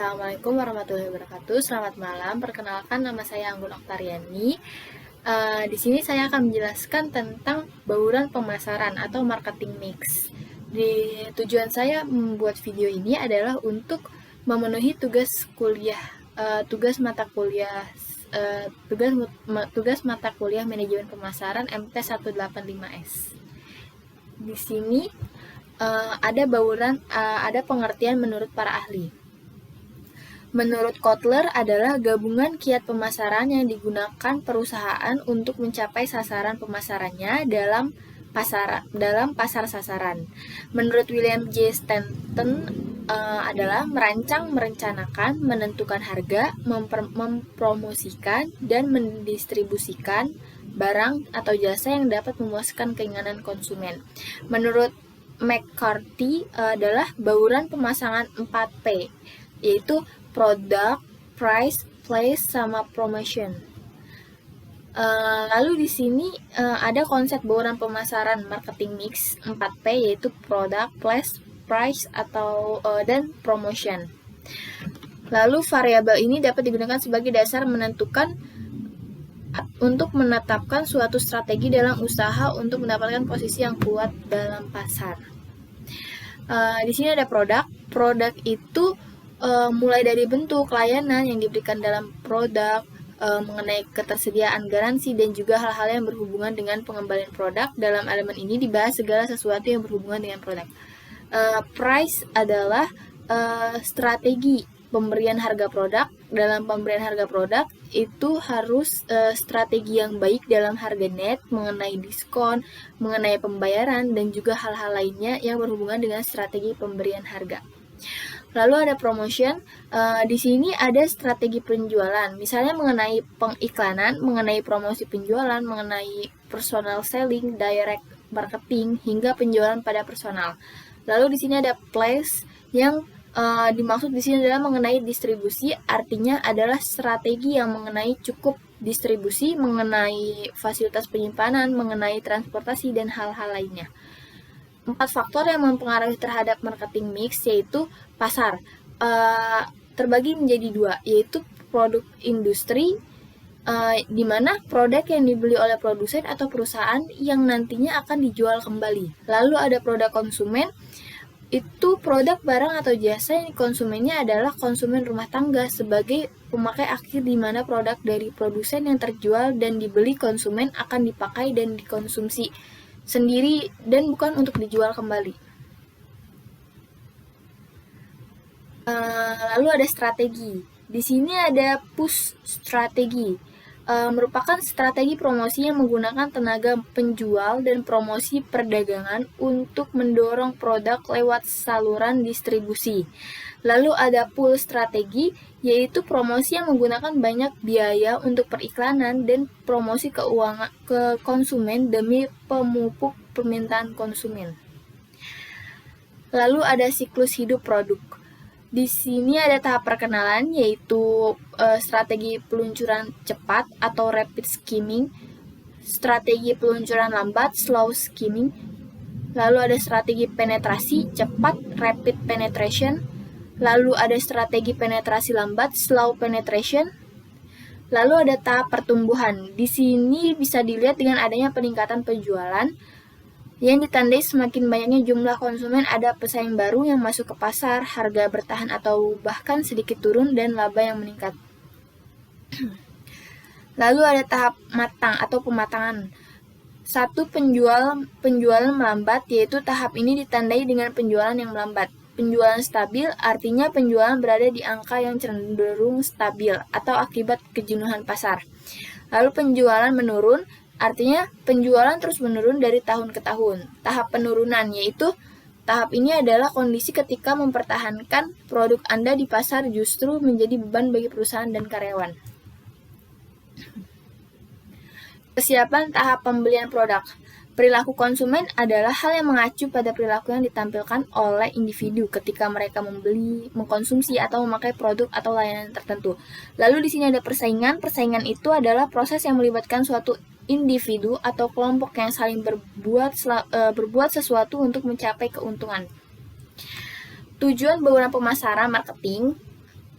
Assalamualaikum warahmatullahi wabarakatuh. Selamat malam. Perkenalkan, nama saya Anggun Oktariani. Di sini saya akan menjelaskan tentang bauran pemasaran atau marketing mix. Tujuan saya membuat video ini adalah untuk memenuhi tugas kuliah, tugas mata kuliah, tugas mata kuliah manajemen pemasaran MT 185S. Di sini ada pengertian menurut para ahli. Menurut Kotler adalah gabungan kiat pemasaran yang digunakan perusahaan untuk mencapai sasaran pemasarannya dalam pasar sasaran. Menurut William J. Stanton adalah merancang, merencanakan, menentukan harga, mempromosikan, dan mendistribusikan barang atau jasa yang dapat memuaskan keinginan konsumen. Menurut McCarthy adalah bauran pemasangan 4P, yaitu product, price, place, sama promotion. Lalu di sini ada konsep bauran pemasaran marketing mix 4P, yaitu product, place, price, dan promotion. Lalu variabel ini dapat digunakan sebagai dasar untuk menetapkan suatu strategi dalam usaha untuk mendapatkan posisi yang kuat dalam pasar. Di sini ada produk. Produk itu mulai dari bentuk layanan yang diberikan dalam produk, mengenai ketersediaan garansi, dan juga hal-hal yang berhubungan dengan pengembalian produk. Dalam elemen ini dibahas segala sesuatu yang berhubungan dengan produk. Price adalah strategi pemberian harga produk. Dalam pemberian harga produk itu harus strategi yang baik dalam harga net, mengenai diskon, mengenai pembayaran, dan juga hal-hal lainnya yang berhubungan dengan strategi pemberian harga. Lalu ada promotion. Di sini ada strategi penjualan, misalnya mengenai pengiklanan, mengenai promosi penjualan, mengenai personal selling, direct marketing, hingga penjualan pada personal. Lalu di sini ada place yang dimaksud di sini adalah mengenai distribusi, artinya adalah strategi yang mengenai cukup distribusi, mengenai fasilitas penyimpanan, mengenai transportasi, dan hal-hal lainnya. 4 faktor yang mempengaruhi terhadap marketing mix yaitu pasar, terbagi menjadi 2, yaitu produk industri, di mana produk yang dibeli oleh produsen atau perusahaan yang nantinya akan dijual kembali. Lalu ada produk konsumen, itu produk barang atau jasa yang konsumennya adalah konsumen rumah tangga sebagai pemakai akhir, di mana produk dari produsen yang terjual dan dibeli konsumen akan dipakai dan dikonsumsi sendiri dan bukan untuk dijual kembali. Lalu ada strategi. Di sini ada push strategi, merupakan strategi promosi yang menggunakan tenaga penjual dan promosi perdagangan untuk mendorong produk lewat saluran distribusi. Lalu ada pull strategi, yaitu promosi yang menggunakan banyak biaya untuk periklanan dan promosi keuangan ke konsumen demi pemupuk permintaan konsumen. Lalu ada siklus hidup produk. Di sini ada tahap perkenalan, yaitu strategi peluncuran cepat atau rapid skimming, strategi peluncuran lambat slow skimming, lalu ada strategi penetrasi cepat rapid penetration, lalu ada strategi penetrasi lambat slow penetration, lalu ada tahap pertumbuhan. Di sini bisa dilihat dengan adanya peningkatan penjualan yang ditandai semakin banyaknya jumlah konsumen, ada pesaing baru yang masuk ke pasar, harga bertahan atau bahkan sedikit turun, dan laba yang meningkat. Lalu ada tahap matang atau pematangan. 1. Penjualan melambat, yaitu tahap ini ditandai dengan penjualan yang melambat. Penjualan stabil, artinya penjualan berada di angka yang cenderung stabil atau akibat kejenuhan pasar. Lalu penjualan menurun, artinya penjualan terus menurun dari tahun ke tahun. Tahap penurunan, yaitu tahap ini adalah kondisi ketika mempertahankan produk Anda di pasar justru menjadi beban bagi perusahaan dan karyawan. Kesiapan tahap pembelian produk. Perilaku konsumen adalah hal yang mengacu pada perilaku yang ditampilkan oleh individu ketika mereka membeli, mengkonsumsi, atau memakai produk atau layanan tertentu. Lalu di sini ada persaingan. Persaingan itu adalah proses yang melibatkan suatu individu atau kelompok yang saling berbuat sesuatu untuk mencapai keuntungan. Tujuan bauran pemasaran marketing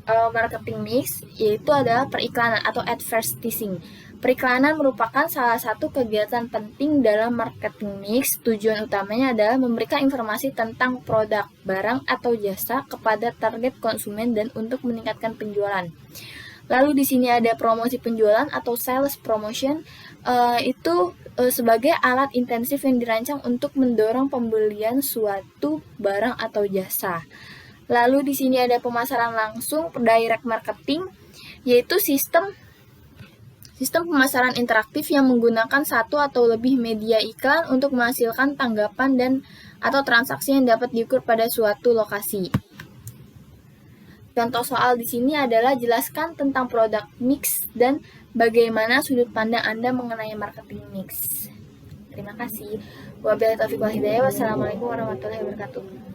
marketing mix, yaitu adalah periklanan atau advertising. Periklanan merupakan salah satu kegiatan penting dalam marketing mix. Tujuan utamanya adalah memberikan informasi tentang produk, barang, atau jasa kepada target konsumen dan untuk meningkatkan penjualan. Lalu di sini ada promosi penjualan atau sales promotion, itu sebagai alat intensif yang dirancang untuk mendorong pembelian suatu barang atau jasa. Lalu di sini ada pemasaran langsung, direct marketing, yaitu sistem pemasaran interaktif yang menggunakan satu atau lebih media iklan untuk menghasilkan tanggapan dan atau transaksi yang dapat diukur pada suatu lokasi. Contoh soal di sini adalah jelaskan tentang produk mix dan bagaimana sudut pandang Anda mengenai marketing mix. Terima kasih. Wabillahi taufiq wal hidayah. Wassalamualaikum warahmatullahi wabarakatuh.